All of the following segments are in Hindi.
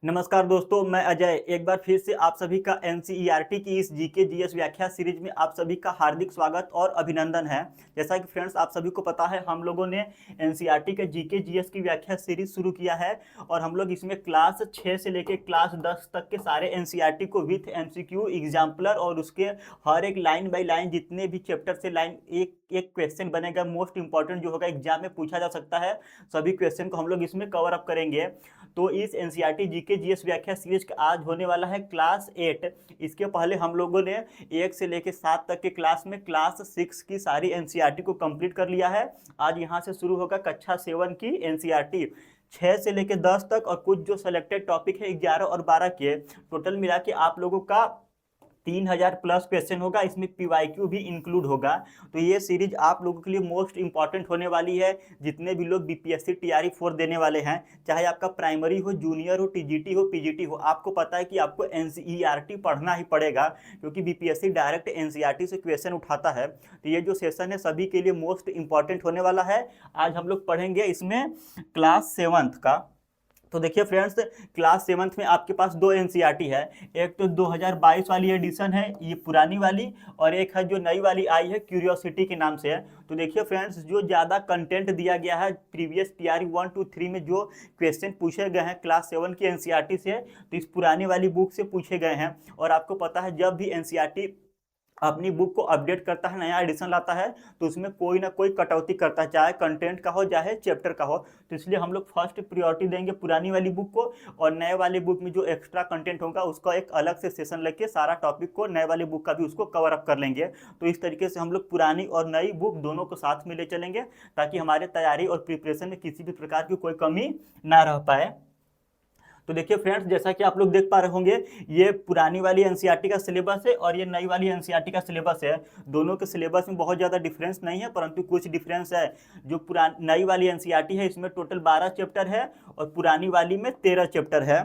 नमस्कार दोस्तों, मैं अजय एक बार फिर से आप सभी का एनसीईआरटी की इस जीके जीएस व्याख्या सीरीज में आप सभी का हार्दिक स्वागत और अभिनंदन है। जैसा कि फ्रेंड्स आप सभी को पता है, हम लोगों ने एनसीईआरटी के जीके जीएस की व्याख्या सीरीज शुरू किया है और हम लोग इसमें क्लास 6 से लेकर क्लास 10 तक के सारे एनसीईआरटी को विथ एमसीक्यू एग्जाम्पलर और उसके हर एक लाइन बाय लाइन जितने भी चैप्टर से लाइन एक एक क्वेश्चन बनेगा, मोस्ट इंपॉर्टेंट जो होगा एग्जाम में पूछा जा सकता है, सभी क्वेश्चन को हम लोग इसमें कवर अप करेंगे। तो इस एनसीईआरटी जीके जीएस व्याख्या सीरीज का आज होने वाला है क्लास 8। इसके पहले हम लोगों ने 1 से लेकर 7 तक के क्लास में क्लास 6 की सारी एनसीईआरटी को कंप्लीट कर लिया है। आज यहाँ से शुरू होगा कक्षा 7 की एनसीईआरटी 6 से लेकर 10 तक, और कुछ जो सेलेक्टेड टॉपिक है 11 और 12 के, टोटल मिला के आप लोगों का 3000 प्लस क्वेश्चन होगा। इसमें पीवाईक्यू भी इंक्लूड होगा। तो ये सीरीज आप लोगों के लिए मोस्ट इंपॉर्टेंट होने वाली है। जितने भी लोग बीपीएससी टीआरई 4 देने वाले हैं, चाहे आपका प्राइमरी हो, जूनियर हो, टीजीटी हो, पीजीटी हो, आपको पता है कि आपको एनसीईआरटी पढ़ना ही पड़ेगा, क्योंकि बीपीएससी डायरेक्ट एनसीईआरटी से क्वेश्चन उठाता है। तो ये जो सेशन है सभी के लिए मोस्ट इंपॉर्टेंट होने वाला है। आज हम लोग पढ़ेंगे इसमें क्लास 7 का। तो देखिए फ्रेंड्स, क्लास 7 में आपके पास दो एनसीईआरटी है। एक तो 2022 वाली एडिशन है, ये पुरानी वाली, और एक है जो नई वाली आई है, क्यूरियोसिटी के नाम से है। तो देखिए फ्रेंड्स, जो ज़्यादा कंटेंट दिया गया है प्रीवियस टीआरई 1 2 3 में जो क्वेश्चन पूछे गए हैं क्लास 7 की एनसीईआरटी से, तो इस पुरानी वाली बुक से पूछे गए हैं। और आपको पता है, जब भी एनसीईआरटी अपनी बुक को अपडेट करता है, नया एडिशन लाता है, तो उसमें कोई ना कोई कटौती करता है, चाहे कंटेंट का हो चाहे चैप्टर का हो। तो इसलिए हम लोग फर्स्ट प्रायोरिटी देंगे पुरानी वाली बुक को, और नए वाली बुक में जो एक्स्ट्रा कंटेंट होगा उसका एक अलग से सेशन लेके सारा टॉपिक को, नए वाली बुक का भी उसको कवर अप कर लेंगे। तो इस तरीके से हम लोग पुरानी और नई बुक दोनों को साथ में ले चलेंगे, ताकि हमारे तैयारी और प्रिपरेशन में किसी भी प्रकार की कोई कमी ना रह पाए। तो देखिए फ्रेंड्स, जैसा कि आप लोग देख पा रहे होंगे, ये पुरानी वाली एनसीईआरटी का सिलेबस है और ये नई वाली एनसीईआरटी का सिलेबस है। दोनों के सिलेबस में बहुत ज़्यादा डिफरेंस नहीं है, परंतु कुछ डिफरेंस है। जो पुरानी नई वाली एनसीईआरटी है, इसमें टोटल 12 चैप्टर है और पुरानी वाली में 13 चैप्टर है।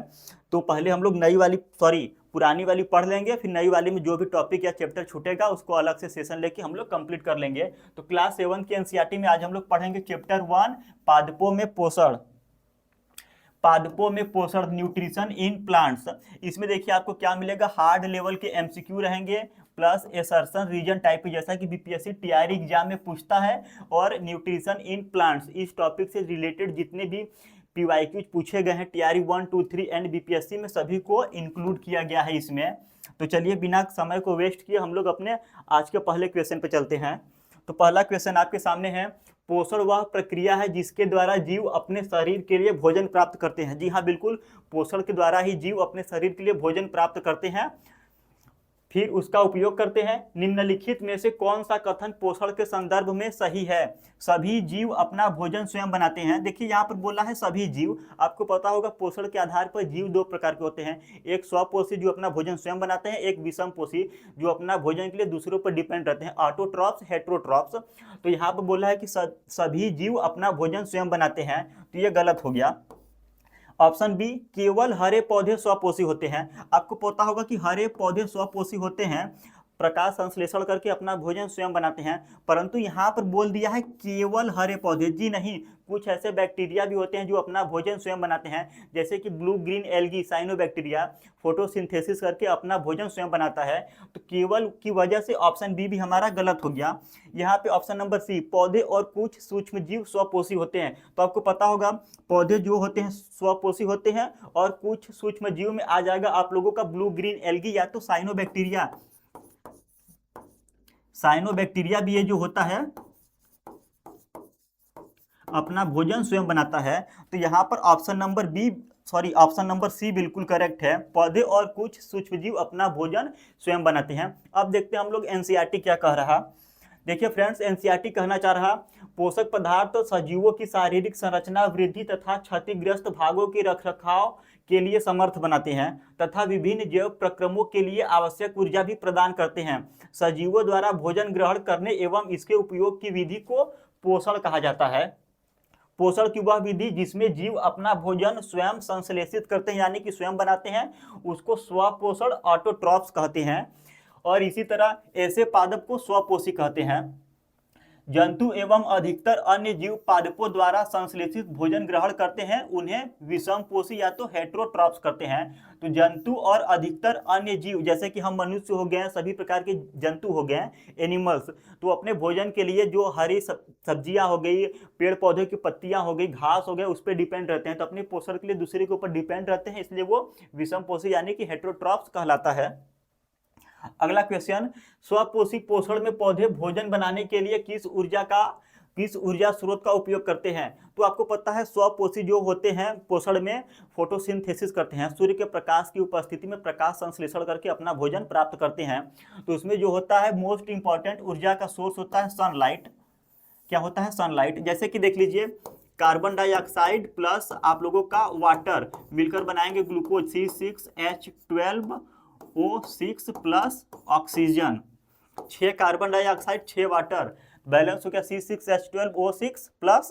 तो पहले हम लोग पुरानी वाली पढ़ लेंगे, फिर नई वाली में जो भी टॉपिक या चैप्टर छूटेगा उसको अलग से सेशन लेके हम लोग कंप्लीट कर लेंगे। तो क्लास 7 की एनसीईआरटी में आज हम लोग पढ़ेंगे चैप्टर 1, पादपों में पोषण। पादपों में पोषण, न्यूट्रिशन इन प्लांट्स। इसमें देखिए आपको क्या मिलेगा, हार्ड लेवल के एमसीक्यू रहेंगे प्लस एसर्शन रीजन टाइप, जैसा कि बीपीएससी टीआरई एग्जाम में पूछता है। और न्यूट्रिशन इन प्लांट्स, इस टॉपिक से रिलेटेड जितने भी पीवाईक्यू पूछे गए हैं टीआरई 1 2 3 एंड बीपीएससी में, सभी को इंक्लूड किया गया है इसमें। तो चलिए बिना समय को वेस्ट किए हम लोग अपने आज के पहले क्वेश्चन पे चलते हैं। तो पहला क्वेश्चन आपके सामने है, पोषण वह प्रक्रिया है जिसके द्वारा जीव अपने शरीर के लिए भोजन प्राप्त करते हैं। जी हाँ, बिल्कुल, पोषण के द्वारा ही जीव अपने शरीर के लिए भोजन प्राप्त करते हैं, फिर उसका उपयोग करते हैं। निम्नलिखित में से कौन सा कथन पोषण के संदर्भ में सही है? सभी जीव अपना भोजन स्वयं बनाते हैं। देखिए यहाँ पर बोला है सभी जीव। आपको पता होगा पोषण के आधार पर जीव दो प्रकार के होते हैं, एक स्वपोषी जो अपना भोजन स्वयं बनाते हैं, एक विषमपोषी जो अपना भोजन के लिए दूसरों पर डिपेंड रहते हैं, ऑटोट्रॉप्स, हेट्रोट्रॉप्स। तो यहाँ पर बोला है कि सभी जीव अपना भोजन स्वयं बनाते हैं, तो ये गलत हो गया। ऑप्शन बी, केवल हरे पौधे स्वपोषी होते हैं। आपको पता होगा कि हरे पौधे स्वपोषी होते हैं, प्रकाश संश्लेषण करके अपना भोजन स्वयं बनाते हैं, परंतु यहाँ पर बोल दिया है केवल हरे पौधे। जी नहीं, कुछ ऐसे बैक्टीरिया भी होते हैं जो अपना भोजन स्वयं बनाते हैं, जैसे कि blue green algae cyanobacteria photosynthesis करके अपना भोजन स्वयं बनाता है। तो केवल की वजह से ऑप्शन बी भी हमारा गलत हो गया। यहाँ पे ऑप्शन नंबर सी, पौधे और कुछ सूक्ष्म जीव स्वपोषी होते हैं। तो आपको पता होगा पौधे जो होते हैं स्वपोषी होते हैं, और कुछ सूक्ष्म जीव में आ जाएगा आप लोगों का ब्लू ग्रीन एल्गी या तो साइनोबैक्टीरिया। साइनोबैक्टीरिया भी ये जो होता है अपना भोजन स्वयं बनाता है। तो यहाँ पर ऑप्शन नंबर सी बिल्कुल करेक्ट है, पौधे और कुछ सूक्ष्मजीव अपना भोजन स्वयं बनाते हैं। अब देखते हैं हम लोग एनसीईआरटी क्या कह रहा। देखिए फ्रेंड्स, एनसीईआरटी कहना चाह रहा, पोषक पदार्थ तो सजीवों की शारीरिक संरचना, वृद्धि तथा क्षतिग्रस्त भागों के रखरखाव के लिए समर्थ बनाते हैं तथा विभिन्न जैव प्रक्रमों के लिए आवश्यक ऊर्जा भी प्रदान करते हैं। सजीवों द्वारा भोजन ग्रहण करने एवं इसके उपयोग की विधि को पोषण कहा जाता है। पोषण की वह विधि जिसमें जीव अपना भोजन स्वयं संश्लेषित करते हैं, यानी कि स्वयं बनाते हैं, उसको स्वपोषण ऑटोट्रॉप्स कहते हैं। और इसी तरह ऐसे पादप को स्वपोषी कहते हैं। जंतु एवं अधिकतर अन्य जीव पादपों द्वारा संश्लेषित भोजन ग्रहण करते हैं, उन्हें विषमपोषी या तो हेटेरोट्रॉप्स करते हैं। तो जंतु और अधिकतर अन्य जीव, जैसे कि हम मनुष्य हो गए, सभी प्रकार के जंतु हो गए, एनिमल्स, तो अपने भोजन के लिए जो हरी सब्जियां हो गई, पेड़ पौधे की पत्तियां हो गई, घास हो गए, उस पर डिपेंड रहते हैं। तो अपने पोषण के लिए दूसरे के ऊपर डिपेंड रहते हैं, इसलिए वो विषमपोषी यानी कि हेटेरोट्रॉप्स कहलाता है। अगला क्वेश्चन, स्वपोषी पोषण में पौधे भोजन बनाने के लिए किस ऊर्जा स्रोत का उपयोग करते हैं? तो आपको पता है स्वपोषी जो होते हैं पोषण में फोटोसिंथेसिस करते हैं, सूर्य के प्रकाश की उपस्थिति में प्रकाश संश्लेषण करके अपना भोजन प्राप्त करते हैं। तो इसमें जो होता है मोस्ट इंपॉर्टेंट ऊर्जा का सोर्स होता है सनलाइट। क्या होता है? सनलाइट। जैसे कि देख लीजिए, कार्बन डाइऑक्साइड प्लस आप लोगों का वाटर मिलकर बनाएंगे glucose C6H12O6 plus oxygen. 6 carbon dioxide 6 water, balance हो गया C6H12O6 प्लस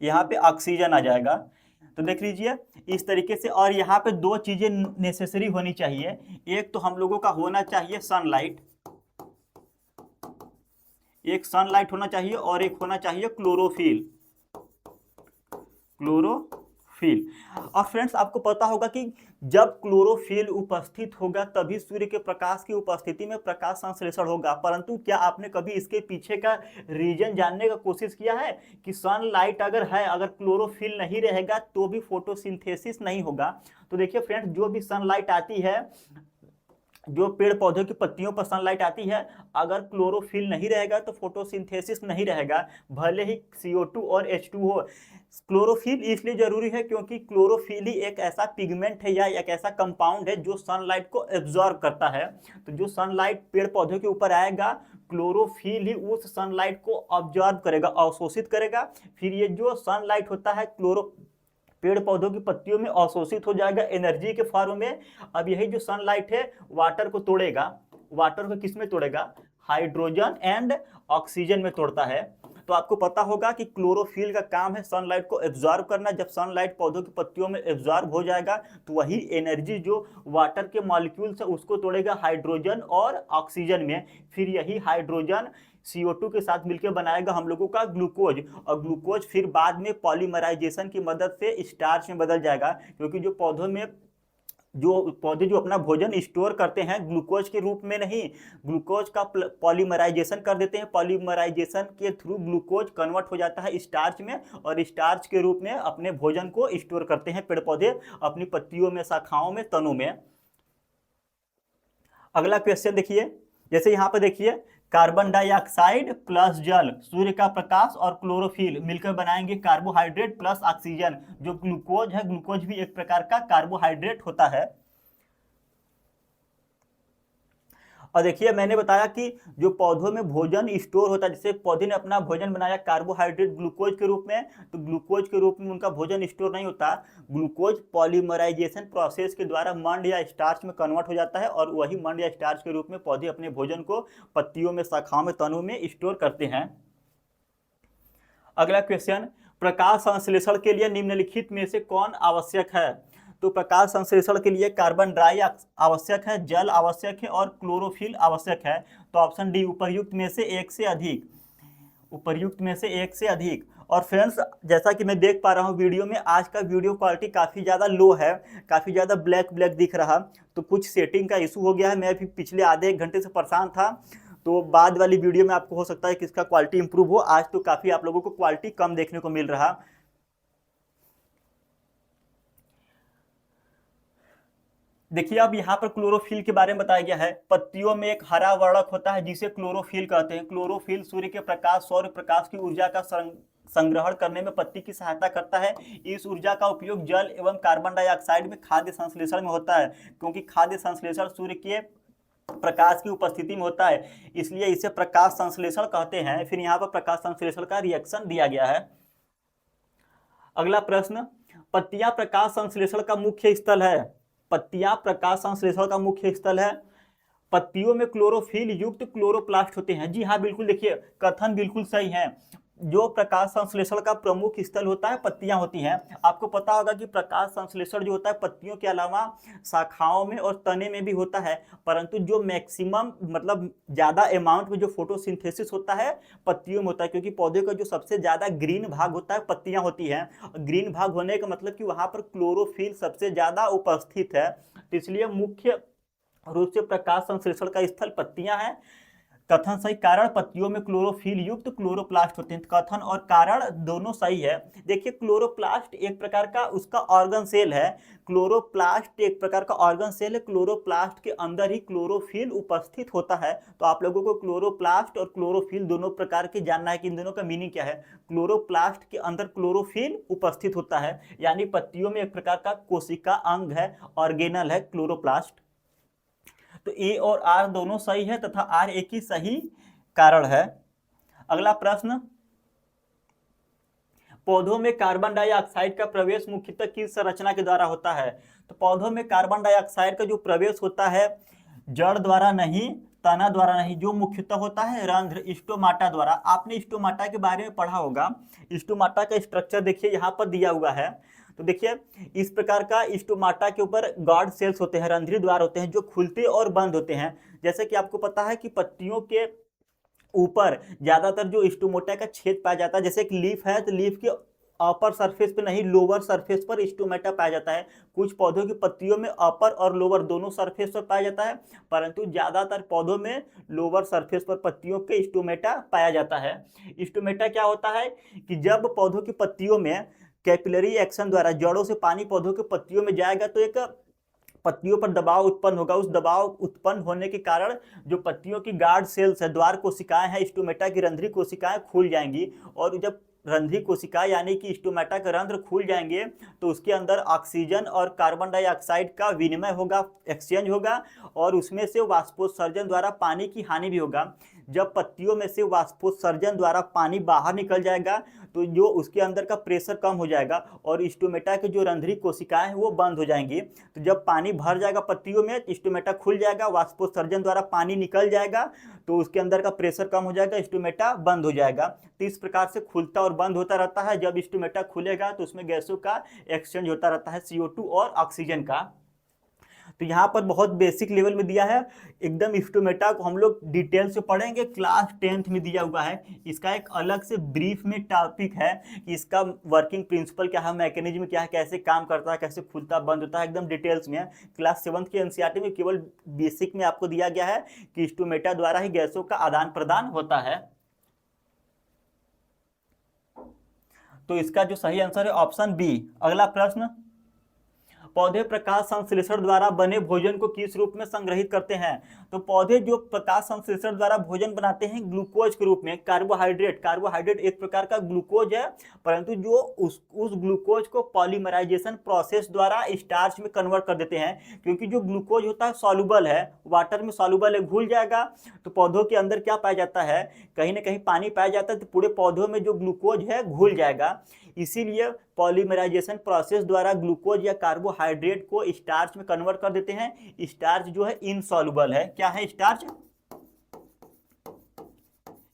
यहाँ पे ऑक्सीजन आ जाएगा। तो देख लीजिए इस तरीके से। और यहाँ पे दो चीजें नेसेसरी होनी चाहिए, एक तो हम लोगों का होना चाहिए सनलाइट, एक सनलाइट होना चाहिए और एक होना चाहिए क्लोरोफिल। और फ्रेंड्स आपको पता होगा कि जब क्लोरोफिल उपस्थित होगा तभी सूर्य के प्रकाश की उपस्थिति में प्रकाश संश्लेषण होगा। परंतु क्या आपने कभी इसके पीछे का रीजन जानने का कोशिश किया है कि सनलाइट अगर है, अगर क्लोरोफिल नहीं रहेगा तो भी फोटोसिंथेसिस नहीं होगा? तो देखिए फ्रेंड्स, जो भी सनलाइट आती है, जो पेड़ पौधों की पत्तियों पर सनलाइट आती है, अगर क्लोरोफिल नहीं रहेगा तो फोटोसिंथेसिस नहीं रहेगा, भले ही CO2 और H2 हो। क्लोरोफिल इसलिए जरूरी है क्योंकि क्लोरोफिल ही एक ऐसा पिगमेंट है या एक ऐसा कंपाउंड है जो सनलाइट को एब्जॉर्ब करता है। तो जो सनलाइट पेड़ पौधों के ऊपर आएगा, क्लोरोफिल ही उस सनलाइट को ऑब्जॉर्ब करेगा, अवशोषित करेगा। फिर ये जो सनलाइट होता है पेड़ पौधों की पत्तियों में अवशोषित हो जाएगा एनर्जी के फॉर्म में। अब यही जो सनलाइट है वाटर को तोड़ेगा। वाटर को किस में तोड़ेगा? हाइड्रोजन एंड ऑक्सीजन में तोड़ता है। तो आपको पता होगा कि क्लोरोफिल का काम है सनलाइट को एब्जॉर्ब करना। जब सनलाइट पौधों की पत्तियों में एब्जॉर्ब हो जाएगा तो वही एनर्जी जो वाटर के मॉलिक्यूल्स है उसको तोड़ेगा हाइड्रोजन और ऑक्सीजन में। फिर यही हाइड्रोजन CO2 के साथ मिलकर बनाएगा हम लोगों का ग्लूकोज, और ग्लूकोज फिर बाद में पॉलीमराइजेशन की मदद से स्टार्च में बदल जाएगा। क्योंकि जो पौधे जो अपना भोजन स्टोर करते हैं ग्लूकोज के रूप में नहीं, ग्लूकोज का पॉलीमराइजेशन कर देते हैं। पॉलीमराइजेशन के थ्रू ग्लूकोज कन्वर्ट हो जाता है स्टार्च में, और स्टार्च के रूप में अपने भोजन को स्टोर करते हैं पेड़ पौधे अपनी पत्तियों में, शाखाओं में, तनों में। अगला क्वेश्चन देखिए, जैसे यहाँ पर देखिए, कार्बन डाइऑक्साइड प्लस जल, सूर्य का प्रकाश और क्लोरोफिल मिलकर बनाएंगे कार्बोहाइड्रेट प्लस ऑक्सीजन। जो ग्लूकोज है, ग्लूकोज भी एक प्रकार का कार्बोहाइड्रेट होता है। और देखिए मैंने बताया कि जो पौधों में भोजन स्टोर होता है, जैसे पौधे ने अपना भोजन बनाया कार्बोहाइड्रेट ग्लूकोज के रूप में, तो ग्लूकोज के रूप में उनका भोजन स्टोर नहीं होता। ग्लूकोज पॉलीमराइजेशन प्रोसेस के द्वारा मंड या स्टार्च में कन्वर्ट हो जाता है, और वही मंड या स्टार्च के रूप में पौधे अपने भोजन को पत्तियों में, शाखाओं में, तनों में स्टोर करते हैं। अगला क्वेश्चन, प्रकाश संश्लेषण के लिए निम्नलिखित में से कौन आवश्यक है? तो प्रकाश संश्लेषण के लिए कार्बन डाई आवश्यक है, जल आवश्यक है और क्लोरोफिल आवश्यक है। तो ऑप्शन डी, उपर्युक्त में से एक से अधिक, उपर्युक्त में से एक से अधिक। और फ्रेंड्स जैसा कि मैं देख पा रहा हूँ वीडियो में, आज का वीडियो क्वालिटी काफ़ी ज़्यादा लो है, काफ़ी ज़्यादा ब्लैक दिख रहा। तो कुछ सेटिंग का इशू हो गया है। मैं भी पिछले आधे एक घंटे से परेशान था, तो बाद वाली वीडियो में आपको हो सकता है कि इसका क्वालिटी इंप्रूव हो। आज तो काफ़ी आप लोगों को क्वालिटी कम देखने को मिल रहा। देखिए अब यहाँ पर क्लोरोफिल के बारे में बताया गया है। पत्तियों में एक हरा वर्णक होता है जिसे क्लोरोफिल कहते हैं। क्लोरोफिल सूर्य के प्रकाश, सौर प्रकाश की ऊर्जा का संग्रहण करने में पत्ती की सहायता करता है। इस ऊर्जा का उपयोग जल एवं कार्बन डाइऑक्साइड में खाद्य संश्लेषण में होता है, क्योंकि खाद्य संश्लेषण सूर्य के प्रकाश की उपस्थिति में होता है, इसलिए इसे प्रकाश संश्लेषण कहते हैं। फिर यहाँ पर प्रकाश संश्लेषण का रिएक्शन दिया गया है। अगला प्रश्न, पत्तियां प्रकाश संश्लेषण का मुख्य स्थल है। पत्तियां प्रकाश संश्लेषण का मुख्य स्थल है। पत्तियों में क्लोरोफिल युक्त क्लोरोप्लास्ट होते हैं। जी हाँ, बिल्कुल, देखिए कथन बिल्कुल सही है। जो प्रकाश संश्लेषण का प्रमुख स्थल होता है पत्तियां होती हैं। आपको पता होगा कि प्रकाश संश्लेषण जो होता है पत्तियों के अलावा शाखाओं में और तने में भी होता है, परंतु जो मैक्सिमम मतलब ज्यादा अमाउंट में जो फोटोसिंथेसिस होता है पत्तियों में होता है, क्योंकि पौधे का जो सबसे ज्यादा ग्रीन भाग होता है पत्तियां होती हैं। ग्रीन भाग होने का मतलब कि वहां पर क्लोरोफिल सबसे ज्यादा उपस्थित है, तो इसलिए मुख्य रूप से प्रकाश संश्लेषण का स्थल पत्तियां हैं। कथन सही, कारण पत्तियों में क्लोरोफिल युक्त क्लोरोप्लास्ट होते हैं। कथन और कारण दोनों सही है। देखिए क्लोरोप्लास्ट एक प्रकार का उसका ऑर्गन सेल है। क्लोरोप्लास्ट एक प्रकार का ऑर्गन सेल है। क्लोरोप्लास्ट के अंदर ही क्लोरोफिल उपस्थित होता है। तो आप लोगों को क्लोरोप्लास्ट और क्लोरोफिल दोनों प्रकार के जानना है कि इन दोनों का मीनिंग क्या है। क्लोरोप्लास्ट के अंदर क्लोरोफिल उपस्थित होता है, यानी पत्तियों में एक प्रकार का कोशिका अंग है, ऑर्गेनल है क्लोरोप्लास्ट। तो ए और आर दोनों सही है तथा आर एक ही सही कारण है। अगला प्रश्न, पौधों में कार्बन डाइऑक्साइड का प्रवेश मुख्यतः किस संरचना के द्वारा होता है? तो पौधों में कार्बन डाइऑक्साइड का जो प्रवेश होता है जड़ द्वारा नहीं, तना द्वारा नहीं, जो मुख्यतः होता है रंध्र स्टोमाटा द्वारा। आपने स्टोमाटा के बारे में पढ़ा होगा। स्टोमाटा का स्ट्रक्चर देखिए यहाँ पर दिया हुआ है। तो देखिए इस प्रकार का स्टोमाटा के ऊपर गार्ड सेल्स होते हैं, रंध्री द्वार होते हैं जो खुलते और बंद होते हैं। जैसे कि आपको पता है कि पत्तियों के ऊपर ज्यादातर जो स्टोमेटा का छेद पाया जाता है, जैसे एक लीफ है तो लीफ के अपर सरफेस पे नहीं लोअर सरफेस पर स्टोमेटा पाया जाता है। कुछ पौधों की पत्तियों में अपर और लोअर दोनों सरफेस पर पाया जाता है, परंतु ज्यादातर पौधों में लोअर सरफेस पर पत्तियों के स्टोमेटा पाया जाता है। स्टोमेटा क्या होता है कि जब पौधों की पत्तियों में कैपिलरी एक्शन द्वारा जड़ों से पानी पौधों के पत्तियों में जाएगा तो एक पत्तियों पर दबाव उत्पन्न होगा। उस दबाव उत्पन्न होने के कारण जो पत्तियों की गार्ड सेल्स है, द्वार कोशिकाएं हैं, स्टोमेटा की रंध्री कोशिकाएं खुल जाएंगी। और जब रंध्री कोशिका यानी कि स्टोमेटा के रंध्र खुल जाएंगे तो उसके अंदर ऑक्सीजन और कार्बन डाइऑक्साइड का विनिमय होगा, एक्सचेंज होगा, और उसमें से वाष्पोत्सर्जन द्वारा पानी की हानि भी होगा। जब पत्तियों में से वाष्पोत्सर्जन द्वारा पानी बाहर निकल जाएगा तो जो उसके अंदर का प्रेशर कम हो जाएगा और स्टोमेटा की जो रंध्री कोशिकाएं हैं वो बंद हो जाएंगी। तो जब पानी भर जाएगा पत्तियों में, स्टोमेटा खुल जाएगा, वाष्पोत्सर्जन द्वारा पानी निकल जाएगा तो उसके अंदर का प्रेशर कम हो जाएगा, स्टोमेटा बंद हो जाएगा। तो इस प्रकार से खुलता और बंद होता रहता है। जब स्टोमेटा खुलेगा तो उसमें गैसों का एक्सचेंज होता रहता है, CO2 और ऑक्सीजन का। तो यहाँ पर बहुत बेसिक लेवल में दिया है, एकदम स्टोमेटा को हम लोग डिटेल से पढ़ेंगे, क्लास 10th में दिया हुआ है। इसका एक अलग से ब्रीफ में टॉपिक है कि इसका वर्किंग प्रिंसिपल क्या है, मैकेनिज्म क्या है, कैसे काम करता है, कैसे खुलता बंद होता है, एकदम डिटेल्स में है। क्लास 7th के एनसीईआरटी में केवल बेसिक में आपको दिया गया है कि स्टोमेटा द्वारा ही गैसों का आदान प्रदान होता है। तो इसका जो सही आंसर है ऑप्शन बी। अगला प्रश्न, पौधे प्रकाश संश्लेषण द्वारा बने भोजन को किस रूप में संग्रहित करते हैं? तो पौधे जो प्रकाश संश्लेषण द्वारा भोजन बनाते हैं ग्लूकोज के रूप में, कार्बोहाइड्रेट एक प्रकार का ग्लूकोज है, परंतु जो उस ग्लूकोज को पॉलीमराइजेशन प्रोसेस द्वारा स्टार्च में कन्वर्ट कर देते हैं। क्योंकि जो ग्लूकोज होता है सॉल्युबल है, वाटर में सॉल्युबल है, घुल जाएगा। तो पौधों के अंदर क्या पाया जाता है, कहीं ना कहीं पानी पाया जाता है, तो पूरे पौधों में जो ग्लूकोज है घुल जाएगा। इसीलिए पॉलीमराइजेशन प्रोसेस द्वारा ग्लूकोज या कार्बोहाइड्रेट को स्टार्च में कन्वर्ट कर देते हैं। स्टार्च जो है इनसॉल्युबल है। क्या है स्टार्च?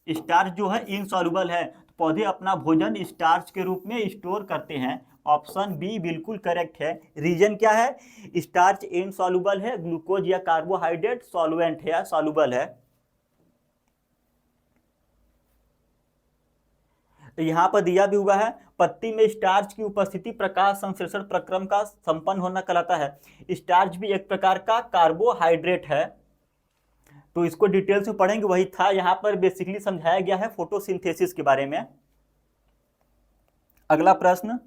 स्टार्च जो है इनसॉल्युबल है। पौधे अपना भोजन स्टार्च के रूप में स्टोर करते हैं। ऑप्शन बी बिल्कुल करेक्ट है। रीजन क्या है? स्टार्च इनसॉल्युबल है, ग्लूकोज या कार्बोहाइड्रेट सॉल्वेंट है या सॉल्युबल है। तो यहाँ पर दिया भी हुआ है, पत्ती में स्टार्च की उपस्थिति प्रकाश संश्लेषण प्रक्रम का संपन्न होना कहलाता है। स्टार्च भी एक प्रकार का कार्बोहाइड्रेट है। तो इसको डिटेल से पढ़ेंगे, वही था यहाँ पर बेसिकली समझाया गया है फोटोसिंथेसिस के बारे में। अगला प्रश्न,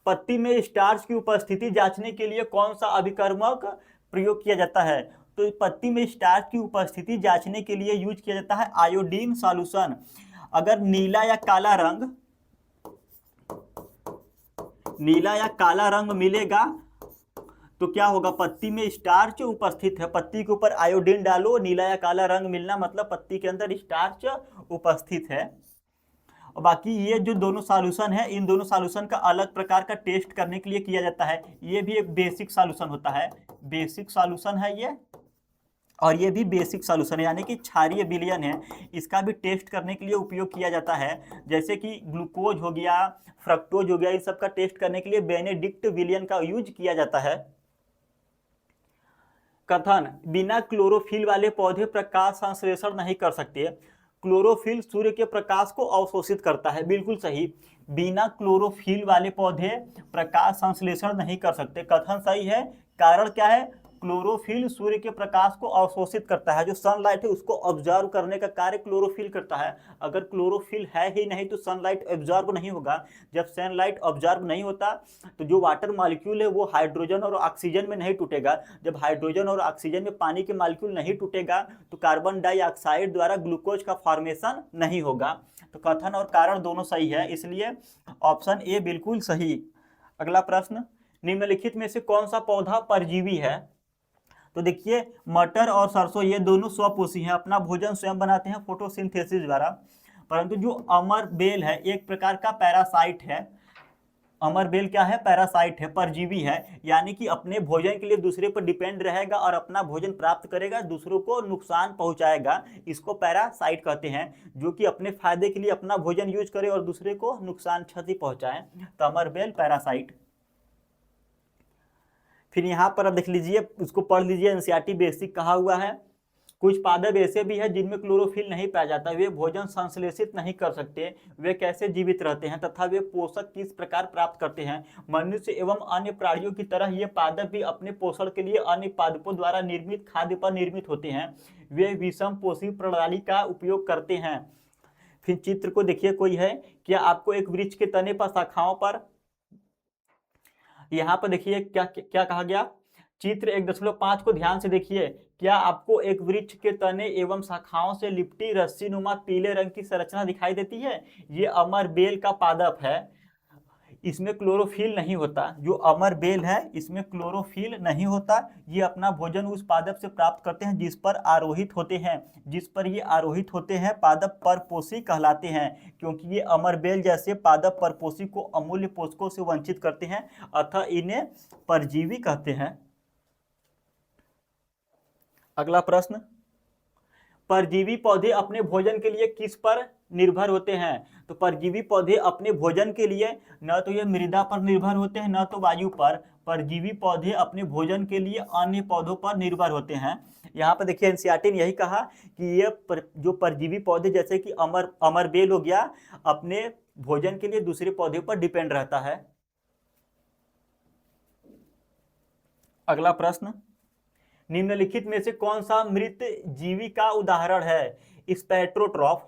पत्ती में स्टार्च की उपस्थिति जांचने के लिए कौन सा अभिकर्मक प्रयोग किया जाता है? तो पत्ती में स्टार्च की उपस्थिति जांचने के लिए यूज किया जाता है आयोडीन सॉल्यूशन। अगर नीला या काला रंग मिलेगा तो क्या होगा, पत्ती में स्टार्च उपस्थित है। पत्ती के ऊपर आयोडीन डालो, नीला या काला रंग मिलना मतलब पत्ती के अंदर स्टार्च उपस्थित है। और बाकी ये जो दोनों सॉल्यूशन है, इन दोनों सॉल्यूशन का अलग प्रकार का टेस्ट करने के लिए किया जाता है। ये भी एक बेसिक सॉल्यूशन होता है, बेसिक सॉल्यूशन है ये। और ये भी बेसिक सॉल्यूशन है, यानी कि क्षारीय विलयन है, इसका भी टेस्ट करने के लिए उपयोग किया जाता है। जैसे कि ग्लूकोज हो गया, फ्रक्टोज हो गया, इन सब का टेस्ट करने के लिए बेनेडिक्ट विलयन का यूज किया जाता है। कथन, बिना क्लोरोफिल वाले पौधे प्रकाश संश्लेषण नहीं कर सकते। क्लोरोफिल सूर्य के प्रकाश को अवशोषित करता है, बिल्कुल सही। बिना क्लोरोफिल वाले पौधे प्रकाश संश्लेषण नहीं कर सकते, कथन सही है। कारण क्या है? क्लोरोफिल सूर्य के प्रकाश को अवशोषित करता है, जो सनलाइट है उसको ऑब्जर्व करने का कार्य क्लोरोफिल करता है। अगर क्लोरोफिल है ही नहीं तो सनलाइट ऑब्जर्व नहीं होगा। जब सनलाइट ऑब्जर्व नहीं होता तो जो वाटर मॉलिक्यूल है वो हाइड्रोजन और ऑक्सीजन में नहीं टूटेगा। जब हाइड्रोजन और ऑक्सीजन में पानी के मॉलिक्यूल नहीं टूटेगा तो कार्बन डाइऑक्साइड द्वारा ग्लूकोज का फॉर्मेशन नहीं होगा। तो कथन और कारण दोनों सही है, इसलिए ऑप्शन ए बिल्कुल सही। अगला प्रश्न, निम्नलिखित में से कौन सा पौधा परजीवी है? तो देखिए, मटर और सरसों ये दोनों स्वपोषी हैं, अपना भोजन स्वयं बनाते हैं फोटोसिंथेसिस द्वारा। परंतु जो अमर बेल है एक प्रकार का पैरासाइट है। अमर बेल क्या है? पैरासाइट है, परजीवी है, यानी कि अपने भोजन के लिए दूसरे पर डिपेंड रहेगा और अपना भोजन प्राप्त करेगा, दूसरों को नुकसान पहुंचाएगा। इसको पैरासाइट कहते हैं, जो कि अपने फायदे के लिए अपना भोजन यूज करे और दूसरे को नुकसान क्षति पहुंचाए। तो अमर बेल पैरासाइट। फिर यहाँ पर अब देख लीजिए, उसको पढ़ लीजिए, एनसीईआरटी बेसिक कहा हुआ है। कुछ पादप ऐसे भी हैं जिनमें क्लोरोफिल नहीं पाया जाता, वे भोजन संश्लेषित नहीं कर सकते, वे कैसे जीवित रहते हैं तथा वे पोषक किस प्रकार प्राप्त करते हैं? मनुष्य एवं अन्य प्राणियों की तरह ये पादप भी अपने पोषण के लिए अन्य पादपों द्वारा निर्मित खाद्य पर निर्मित होते हैं। वे विषम पोषी प्रणाली का उपयोग करते हैं। फिर चित्र को देखिए, कोई है क्या आपको एक वृक्ष के तने पर शाखाओं पर, यहाँ पर देखिए क्या क्या कहा गया, चित्र 1.5 को ध्यान से देखिए। क्या आपको एक वृक्ष के तने एवं शाखाओं से लिपटी रस्सी नुमा पीले रंग की संरचना दिखाई देती है? ये अमर बेल का पादप है, इसमें क्लोरोफिल नहीं होता। जो अमर बेल है इसमें क्लोरोफिल नहीं होता। ये अपना भोजन उस पादप से प्राप्त करते हैं जिस पर आरोहित होते हैं। जिस पर ये आरोहित होते हैं पादप परपोषी कहलाते हैं, क्योंकि ये अमर बेल जैसे पादप परपोषी को अमूल्य पोषकों से वंचित करते हैं, अतः इन्हें परजीवी कहते हैं। अगला प्रश्न, परजीवी पौधे अपने भोजन के लिए किस पर निर्भर होते हैं? तो परजीवी पौधे अपने भोजन के लिए न तो ये मृदा पर निर्भर होते हैं न तो वायु पर। परजीवी पौधे अपने भोजन के लिए अन्य पौधों पर निर्भर होते हैं। यहाँ पर देखिए, एनसीईआरटी ने यही कहा कि ये जो परजीवी पौधे जैसे कि अमर बेल हो गया, अपने भोजन के लिए दूसरे पौधे पर डिपेंड रहता है। अगला प्रश्न, निम्नलिखित में से कौन सा मृत जीवी का उदाहरण है? स्पेक्ट्रोट्रॉफ।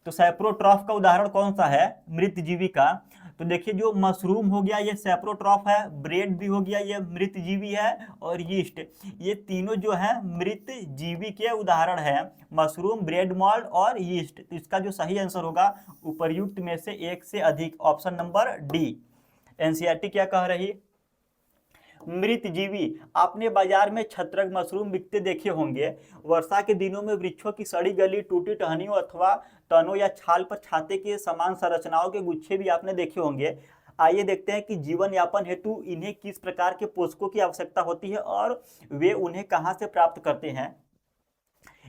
तो सैप्रोट्रॉफ का उदाहरण कौन सा है मृत जीवी का? तो देखिए, जो मशरूम हो गया ये सैप्रोट्रॉफ है, ब्रेड भी हो गया ये मृत जीवी है, और यीस्ट, ये तीनों जो है मृत जीवी के उदाहरण है। मशरूम, ब्रेड मोल्ड और यीस्ट। तो इसका जो सही आंसर होगा उपर्युक्त में से एक से अधिक, ऑप्शन नंबर डी। एनसीईआरटी क्या कह रही? मृत जीवी, आपने बाजार में छत्रक मशरूम बिकते देखे होंगे। वर्षा के दिनों में वृक्षों की सड़ी गली, टूटी टहनियों अथवा तनों या छाल पर छाते के समान संरचनाओं के गुच्छे भी आपने देखे होंगे। आइए देखते हैं कि जीवन यापन हेतु इन्हें किस प्रकार के पोषकों की आवश्यकता होती है और वे उन्हें कहाँ से प्राप्त करते हैं।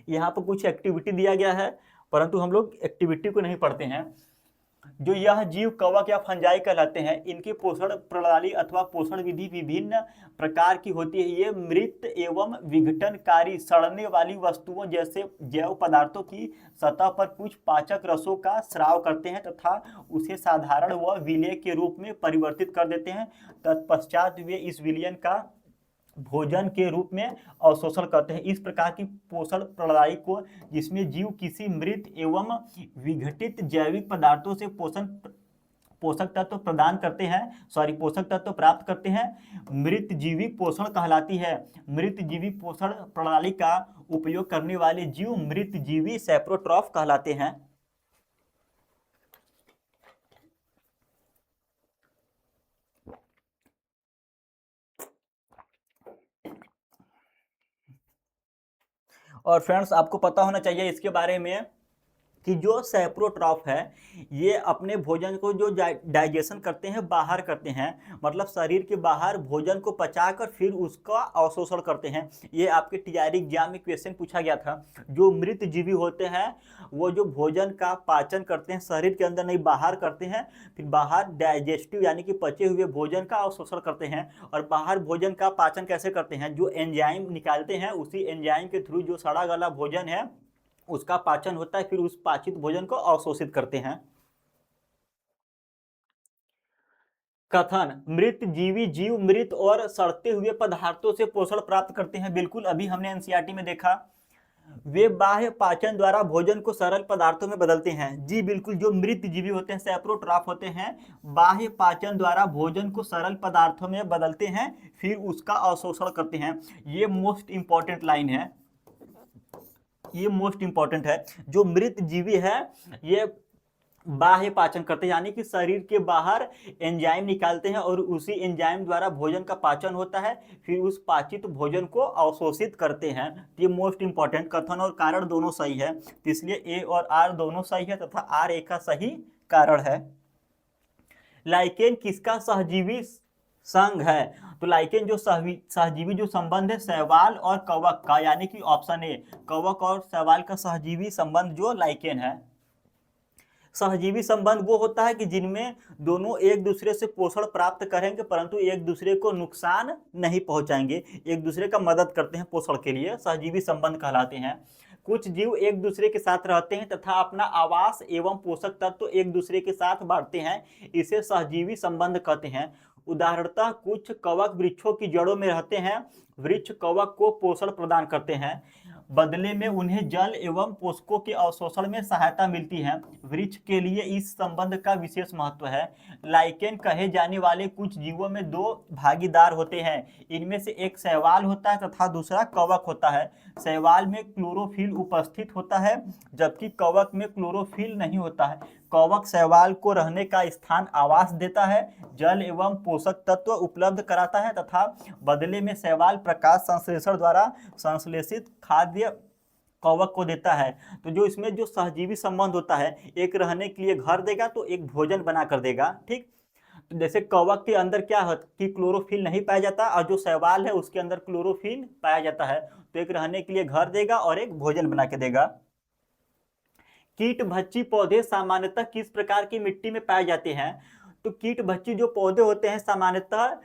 यहाँ पर कुछ एक्टिविटी दिया गया है, परंतु हम लोग एक्टिविटी को नहीं पढ़ते हैं। जो यह जीव कवक या फंजाई कहलाते हैं, इनकी पोषण प्रणाली अथवा पोषण विधि विभिन्न प्रकार की होती है। ये मृत एवं विघटनकारी सड़ने वाली वस्तुओं जैसे जैव पदार्थों की सतह पर कुछ पाचक रसों का स्राव करते हैं तथा उसे साधारण व विलेय के रूप में परिवर्तित कर देते हैं। तत्पश्चात वे इस विलयन का भोजन के रूप में अवशोषण करते हैं। इस प्रकार की पोषण प्रणाली को, जिसमें जीव किसी मृत एवं विघटित जैविक पदार्थों से पोषक तत्व प्रदान करते हैं, पोषक तत्व प्राप्त करते हैं, मृत जीवी पोषण कहलाती है। मृत जीवी पोषण प्रणाली का उपयोग करने वाले जीव मृत जीवी सैप्रोट्रॉफ कहलाते हैं। और फ्रेंड्स, आपको पता होना चाहिए इसके बारे में कि जो सैप्रोट्रॉफ है ये अपने भोजन को जो डाइजेशन करते हैं बाहर करते हैं, मतलब शरीर के बाहर भोजन को पचाकर फिर उसका अवशोषण करते हैं। ये आपके टीआरई एग्जाम में क्वेश्चन पूछा गया था। जो मृत जीवी होते हैं वो जो भोजन का पाचन करते हैं शरीर के अंदर नहीं बाहर करते हैं, फिर बाहर डाइजेस्टिव यानी कि पचे हुए भोजन का अवशोषण करते हैं। और बाहर भोजन का पाचन कैसे करते हैं, जो एंजाइम निकालते हैं उसी एंजाइम के थ्रू जो सड़ा गला भोजन है उसका पाचन होता है, फिर उस पाचित भोजन को अवशोषित करते हैं। कथन, मृत जीवी जीव मृत और सड़ते हुए पदार्थों से पोषण प्राप्त करते हैं। बिल्कुल, अभी हमने एनसीईआरटी में देखा। वे बाह्य पाचन द्वारा भोजन को सरल पदार्थों में बदलते हैं। जी बिल्कुल, जो मृत जीवी होते हैं सैप्रोट्रॉफ होते हैं, बाह्य पाचन द्वारा भोजन को सरल पदार्थों में बदलते हैं फिर उसका अवशोषण करते हैं। ये मोस्ट इंपॉर्टेंट लाइन है, ये मोस्ट इंपॉर्टेंट है। जो मृत जीवी है ये बाह्य पाचन करते हैं, यानी कि शरीर के बाहर एंजाइम निकालते हैं और उसी एंजाइम द्वारा भोजन का पाचन होता है, फिर उस पाचित भोजन को अवशोषित करते हैं। ये मोस्ट इंपॉर्टेंट, कथन और कारण दोनों सही है, इसलिए ए और आर दोनों सही है तथा आर ए का सही कारण है। लाइकेन किसका सहजीवी संघ है? तो लाइकेन जो सहजीवी जो संबंध है शैवाल और कवक का, यानी कि ऑप्शन ए, कवक और शैवाल का सहजीवी संबंध जो लाइकेन है। सहजीवी संबंध वो होता है कि जिनमें दोनों एक दूसरे से पोषण प्राप्त करेंगे परंतु एक दूसरे को नुकसान नहीं पहुंचाएंगे, एक दूसरे का मदद करते हैं पोषण के लिए, सहजीवी संबंध कहलाते हैं। कुछ जीव एक दूसरे के साथ रहते हैं तथा अपना आवास एवं पोषक तत्व एक दूसरे के साथ बांटते हैं, इसे सहजीवी संबंध कहते हैं। उदाहरणतः कुछ कवक वृक्षों की जड़ों में रहते हैं, वृक्ष कवक को पोषण प्रदान करते हैं, बदले में उन्हें जल एवं पोषकों के अवशोषण में सहायता मिलती है। वृक्ष के लिए इस संबंध का विशेष महत्व है। लाइकेन कहे जाने वाले कुछ जीवों में दो भागीदार होते हैं, इनमें से एक शैवाल होता है तथा दूसरा कवक होता है। शैवाल में क्लोरोफिल उपस्थित होता है जबकि कवक में क्लोरोफिल नहीं होता है। कवक शैवाल को रहने का स्थान आवास देता है, जल एवं पोषक तत्व उपलब्ध कराता है तथा बदले में शैवाल प्रकाश संश्लेषण द्वारा संश्लेषित खाद्य कवक को देता है। तो जो इसमें जो सहजीवी संबंध होता है, एक रहने के लिए घर देगा तो एक भोजन बना कर देगा, ठीक। तो जैसे कवक के अंदर क्या है कि क्लोरोफिल नहीं पाया जाता और जो शैवाल है उसके अंदर क्लोरोफिल पाया जाता है, तो एक रहने के लिए घर देगा और एक भोजन बना के देगा। कीट भक्षी पौधे सामान्यतः किस प्रकार की मिट्टी में पाए जाते हैं? तो कीट भक्षी जो पौधे होते हैं सामान्यतः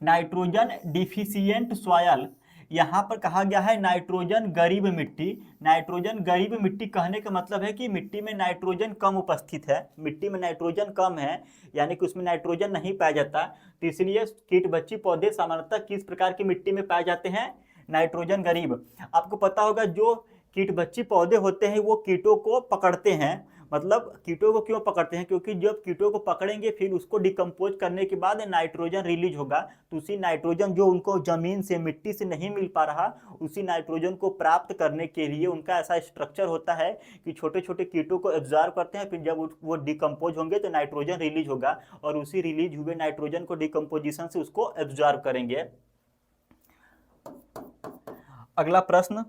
नाइट्रोजन डिफिशियंट सॉयल, यहाँ पर कहा गया है नाइट्रोजन गरीब मिट्टी। नाइट्रोजन गरीब मिट्टी कहने का मतलब है कि मिट्टी में नाइट्रोजन कम उपस्थित है, मिट्टी में नाइट्रोजन कम है यानी कि उसमें नाइट्रोजन नहीं पाया जाता, तो इसलिए कीटभक्षी पौधे सामान्यतः किस प्रकार की मिट्टी में पाए जाते हैं? नाइट्रोजन गरीब। आपको पता होगा जो कीटभक्षी पौधे होते हैं वो कीटों को पकड़ते हैं, मतलब कीटों को क्यों पकड़ते हैं? क्योंकि जब कीटों को पकड़ेंगे फिर उसको डिकम्पोज करने के बाद नाइट्रोजन रिलीज होगा, तो उसी नाइट्रोजन जो उनको जमीन से मिट्टी से नहीं मिल पा रहा, उसी नाइट्रोजन को प्राप्त करने के लिए उनका ऐसा स्ट्रक्चर होता है कि छोटे छोटे कीटों को एब्जॉर्ब करते हैं, फिर जब वो डिकम्पोज होंगे तो नाइट्रोजन रिलीज होगा और उसी रिलीज हुए नाइट्रोजन को डिकम्पोजिशन से उसको एब्जॉर्ब करेंगे। अगला प्रश्न,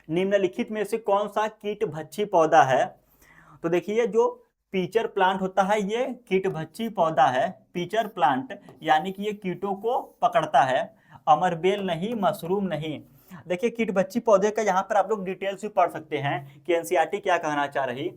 निम्नलिखित में से कौन सा कीटभक्षी पौधा है? तो देखिए जो पीचर प्लांट होता है ये कीटभक्षी पौधा है, पीचर प्लांट, यानी कि ये कीटों को पकड़ता है, अमरबेल नहीं, मशरूम नहीं। देखिए कीटभक्षी पौधे का यहाँ पर आप लोग डिटेल्स भी पढ़ सकते हैं कि एनसीईआरटी क्या कहना चाह रही।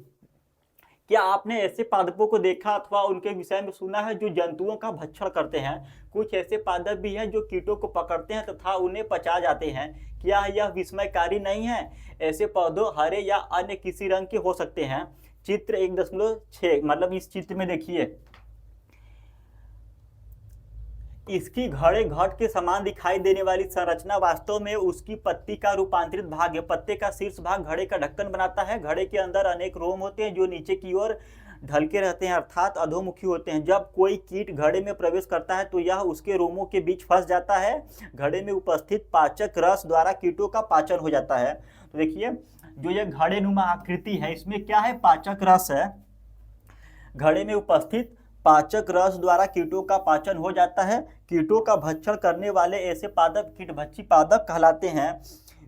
क्या आपने ऐसे पादपों को देखा अथवा उनके विषय में सुना है जो जंतुओं का भक्षण करते हैं? कुछ ऐसे पादप भी हैं जो कीटों को पकड़ते हैं तथा उन्हें पचा जाते हैं। क्या यह विस्मयकारी नहीं है? ऐसे पौधों हरे या अन्य किसी रंग के हो सकते हैं। चित्र 1.6, मतलब इस चित्र में देखिए इसकी घड़े घट के समान दिखाई देने वाली संरचना वास्तव में उसकी पत्ती का रूपांतरित भाग है। पत्ते का शीर्ष भाग घड़े का ढक्कन बनाता है। घड़े के अंदर अनेक रोम होते हैं जो नीचे की ओर ढलके रहते हैं अर्थात अधोमुखी होते हैं। जब कोई कीट घड़े में प्रवेश करता है तो यह उसके रोमों के बीच फंस जाता है। घड़े में उपस्थित पाचक रस द्वारा कीटों का पाचन हो जाता है। तो देखिए जो यह घड़े नुमा आकृति है इसमें क्या है? पाचक रस है। घड़े में उपस्थित पाचक रस द्वारा कीटों का पाचन हो जाता है। कीटों का भक्षण करने वाले ऐसे पादप कीटभक्षी पादप कहलाते हैं।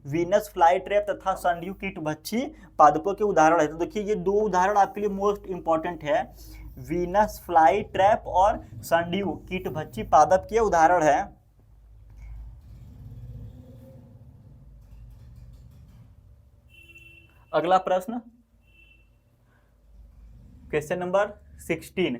वीनस फ्लाई ट्रैप तथा संडीव कीटभक्षी पादपों के उदाहरण है। तो देखिए ये दो उदाहरण आपके लिए मोस्ट इंपॉर्टेंट है, वीनस फ्लाई ट्रैप और संडीव कीटभक्षी पादप के उदाहरण है। अगला प्रश्न, क्वेश्चन नंबर 16,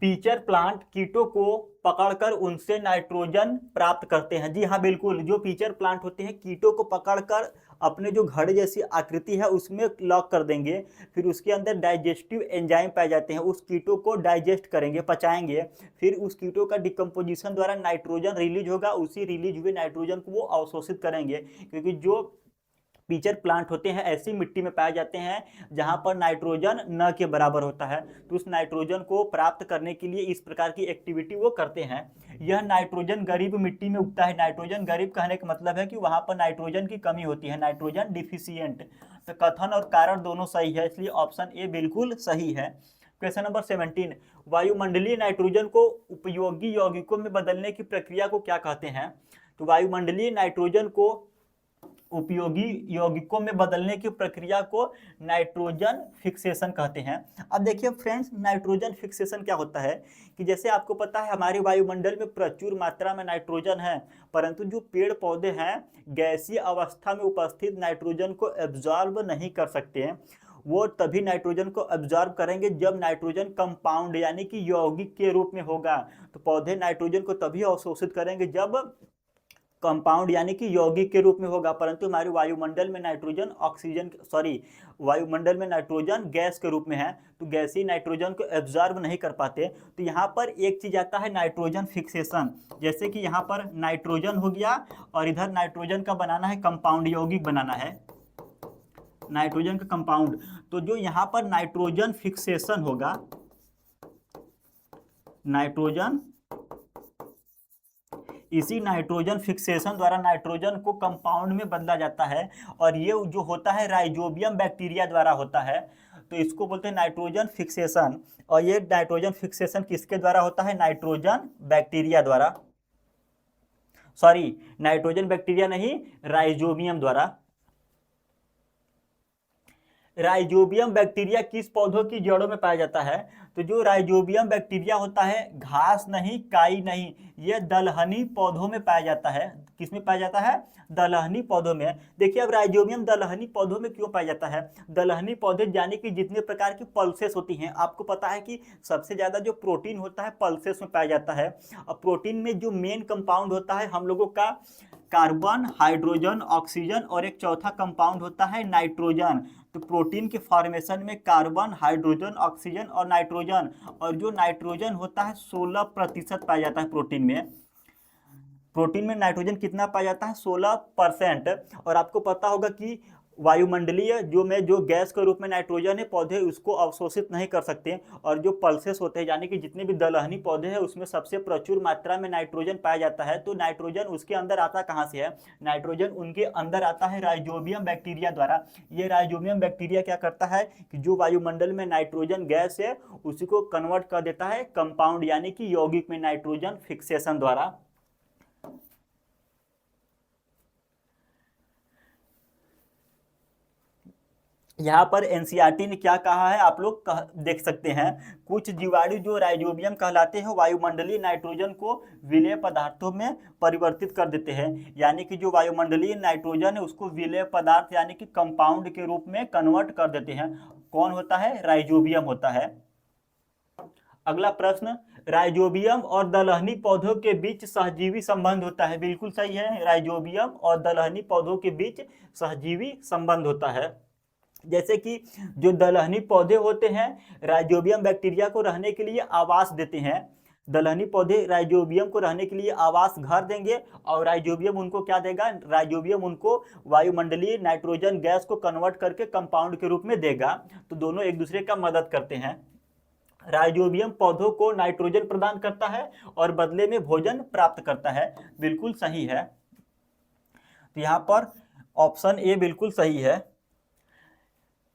पीचर प्लांट कीटों को पकड़कर उनसे नाइट्रोजन प्राप्त करते हैं। जी हाँ बिल्कुल, जो पीचर प्लांट होते हैं कीटों को पकड़कर अपने जो घड़े जैसी आकृति है उसमें लॉक कर देंगे, फिर उसके अंदर डाइजेस्टिव एंजाइम पाए जाते हैं, उस कीटों को डाइजेस्ट करेंगे, पचाएंगे, फिर उस कीटों का डिकम्पोजिशन द्वारा नाइट्रोजन रिलीज होगा, उसी रिलीज हुए नाइट्रोजन को वो अवशोषित करेंगे। क्योंकि जो पीचर प्लांट होते हैं ऐसी मिट्टी में पाए जाते हैं जहां पर नाइट्रोजन न के बराबर होता है, तो उस नाइट्रोजन को प्राप्त करने के लिए इस प्रकार की एक्टिविटी वो करते हैं। यह नाइट्रोजन गरीब मिट्टी में उगता है। नाइट्रोजन गरीब कहने का मतलब है कि वहां पर नाइट्रोजन की कमी होती है, नाइट्रोजन डिफिशियंट। तो कथन और कारण दोनों सही है, इसलिए ऑप्शन ए बिल्कुल सही है। क्वेश्चन नंबर 17, वायुमंडलीय नाइट्रोजन को उपयोगी यौगिकों में बदलने की प्रक्रिया को क्या कहते हैं? तो वायुमंडलीय नाइट्रोजन को उपयोगी यौगिकों में बदलने की प्रक्रिया को नाइट्रोजन फिक्सेशन कहते हैं। अब देखिए फ्रेंड्स, नाइट्रोजन फिक्सेशन क्या होता है कि जैसे आपको पता है हमारे वायुमंडल में प्रचुर मात्रा में नाइट्रोजन है, परंतु जो पेड़ पौधे हैं गैसीय अवस्था में उपस्थित नाइट्रोजन को एब्जॉर्ब नहीं कर सकते हैं। वो तभी नाइट्रोजन को एब्जॉर्ब करेंगे जब नाइट्रोजन कंपाउंड यानी कि यौगिक के रूप में होगा। तो पौधे नाइट्रोजन को तभी अवशोषित करेंगे जब कंपाउंड यानी कि यौगिक के रूप में होगा, परंतु हमारे वायुमंडल में नाइट्रोजन वायुमंडल में नाइट्रोजन गैस के रूप में है, तो गैसीय नाइट्रोजन को एब्जॉर्ब नहीं कर पाते। तो यहाँ पर एक चीज आता है नाइट्रोजन फिक्सेशन, जैसे कि यहाँ पर नाइट्रोजन हो गया और इधर नाइट्रोजन का बनाना है कंपाउंड, यौगिक बनाना है नाइट्रोजन का कंपाउंड। तो जो यहाँ पर नाइट्रोजन फिक्सेशन होगा, नाइट्रोजन, इसी नाइट्रोजन फिक्सेशन द्वारा नाइट्रोजन को कंपाउंड में बदला जाता है, और ये जो होता है राइजोबियम बैक्टीरिया द्वारा होता है। तो इसको बोलते हैं नाइट्रोजन फिक्सेशन, और ये नाइट्रोजन फिक्सेशन किसके द्वारा होता है? नाइट्रोजन बैक्टीरिया द्वारा, सॉरी नाइट्रोजन बैक्टीरिया नहीं, राइजोबियम द्वारा। राइजोबियम बैक्टीरिया किस पौधों की जड़ों में पाया जाता है? तो जो राइजोबियम बैक्टीरिया होता है घास नहीं, काई नहीं, यह दलहनी पौधों में पाया जाता है। किस में पाया जाता है? दलहनी पौधों में। देखिए अब राइजोबियम दलहनी पौधों में क्यों पाया जाता है? दलहनी पौधे यानी कि जितने प्रकार की पल्सेस होती हैं, आपको पता है कि सबसे ज्यादा जो प्रोटीन होता है पल्सेस में पाया जाता है। और प्रोटीन में जो मेन कंपाउंड होता है हम लोगों का कार्बन, हाइड्रोजन, ऑक्सीजन, और एक चौथा कंपाउंड होता है नाइट्रोजन। तो प्रोटीन के फॉर्मेशन में कार्बन, हाइड्रोजन, ऑक्सीजन और नाइट्रोजन, और जो नाइट्रोजन होता है 16% पाया जाता है प्रोटीन में। प्रोटीन में नाइट्रोजन कितना पाया जाता है? 16%। और आपको पता होगा कि वायुमंडलीय जो गैस के रूप में नाइट्रोजन है, पौधे उसको अवशोषित नहीं कर सकते, और जो पल्सेस होते हैं यानी कि जितने भी दलहनी पौधे हैं उसमें सबसे प्रचुर मात्रा में नाइट्रोजन पाया जाता है। तो नाइट्रोजन उसके अंदर आता कहाँ से है? नाइट्रोजन उनके अंदर आता है राइजोबियम बैक्टीरिया द्वारा। ये राइजोबियम बैक्टीरिया क्या करता है कि जो वायुमंडल में नाइट्रोजन गैस है उसी को कन्वर्ट कर देता है कंपाउंड यानी कि यौगिक में, नाइट्रोजन फिक्सेशन द्वारा। यहाँ पर एनसीईआरटी ने क्या कहा है आप लोग देख सकते हैं। कुछ जीवाणु जो राइजोबियम कहलाते हैं वायुमंडलीय नाइट्रोजन को विलेय पदार्थों में परिवर्तित कर देते हैं, यानी कि जो वायुमंडलीय नाइट्रोजन है उसको विलेय पदार्थ यानी कि कंपाउंड के रूप में कन्वर्ट कर देते हैं। कौन होता है? राइजोबियम होता है। अगला प्रश्न, राइजोबियम और दलहनी पौधों के बीच सहजीवी संबंध होता है। बिल्कुल सही है, राइजोबियम और दलहनी पौधों के बीच सहजीवी संबंध होता है। जैसे कि जो दलहनी पौधे होते हैं राइजोबियम बैक्टीरिया को रहने के लिए आवास देते हैं। दलहनी पौधे राइजोबियम को रहने के लिए आवास घर देंगे, और राइजोबियम उनको क्या देगा? राइजोबियम उनको वायुमंडलीय नाइट्रोजन गैस को कन्वर्ट करके कंपाउंड के रूप में देगा। तो दोनों एक दूसरे का मदद करते हैं। राइजोबियम पौधों को नाइट्रोजन प्रदान करता है और बदले में भोजन प्राप्त करता है। बिल्कुल सही है, तो यहाँ पर ऑप्शन ए बिल्कुल सही है।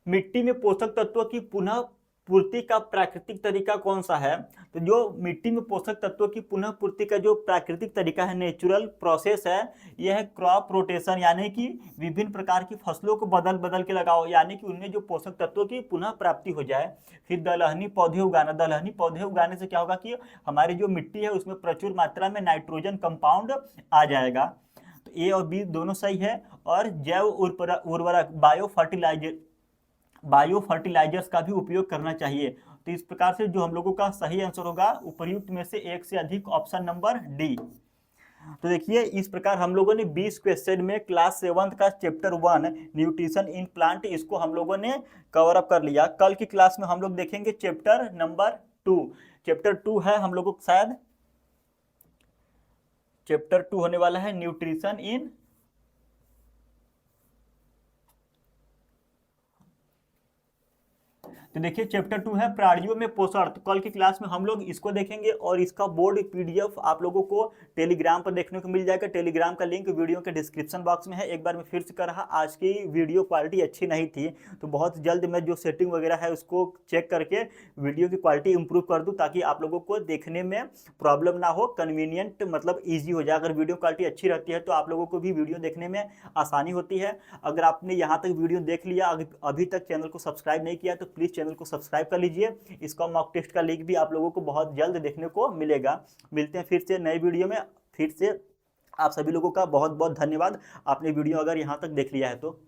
मिट्टी में पोषक तत्वों की पुनः पूर्ति का प्राकृतिक तरीका कौन सा है? तो जो मिट्टी में पोषक तत्वों की पुनः पूर्ति का जो प्राकृतिक तरीका है, नेचुरल प्रोसेस है, यह है क्रॉप रोटेशन, यानी कि विभिन्न प्रकार की फसलों को बदल बदल के लगाओ, यानी कि उनमें जो पोषक तत्वों की पुनः प्राप्ति हो जाए। फिर दलहनी पौधे उगाना, दलहनी पौधे उगाने से क्या होगा कि हमारी जो मिट्टी है उसमें प्रचुर मात्रा में नाइट्रोजन कंपाउंड आ जाएगा। तो ए और बी दोनों सही है। और जैव उर्वरक बायो फर्टिलाइजर्स का भी उपयोग करना चाहिए। तो इस प्रकार से जो हम लोगों का सही आंसर होगा उपर्युक्त में से एक से अधिक, ऑप्शन नंबर डी। तो देखिए इस प्रकार हम लोगों ने 20 क्वेश्चन में क्लास 7 का चैप्टर 1 न्यूट्रिशन इन प्लांट इसको हम लोगों ने कवर अप कर लिया। कल की क्लास में हम लोग देखेंगे चैप्टर नंबर 2। चैप्टर 2 है हम लोगों को शायद चैप्टर 2 होने वाला है न्यूट्रिशन इन, तो देखिए चैप्टर 2 है प्राणियों में पोषण। तो कल की क्लास में हम लोग इसको देखेंगे और इसका बोर्ड पीडीएफ आप लोगों को टेलीग्राम पर देखने को मिल जाएगा। टेलीग्राम का लिंक वीडियो के डिस्क्रिप्शन बॉक्स में है। एक बार मैं फिर से कर रहा, आज की वीडियो क्वालिटी अच्छी नहीं थी, तो बहुत जल्द मैं जो सेटिंग वगैरह है उसको चेक करके वीडियो की क्वालिटी इंप्रूव कर दूँ, ताकि आप लोगों को देखने में प्रॉब्लम ना हो, कन्वीनियंट मतलब ईजी हो जाए। अगर वीडियो क्वालिटी अच्छी रहती है तो आप लोगों को भी वीडियो देखने में आसानी होती है। अगर आपने यहाँ तक वीडियो देख लिया, अभी तक चैनल को सब्सक्राइब नहीं किया, तो प्लीज़ चैनल को सब्सक्राइब कर लीजिए। इसका मॉक टेस्ट का लिंक भी आप लोगों को बहुत जल्द देखने को मिलेगा। मिलते हैं फिर से नए वीडियो में। फिर से आप सभी लोगों का बहुत बहुत धन्यवाद, आपने वीडियो अगर यहाँ तक देख लिया है तो।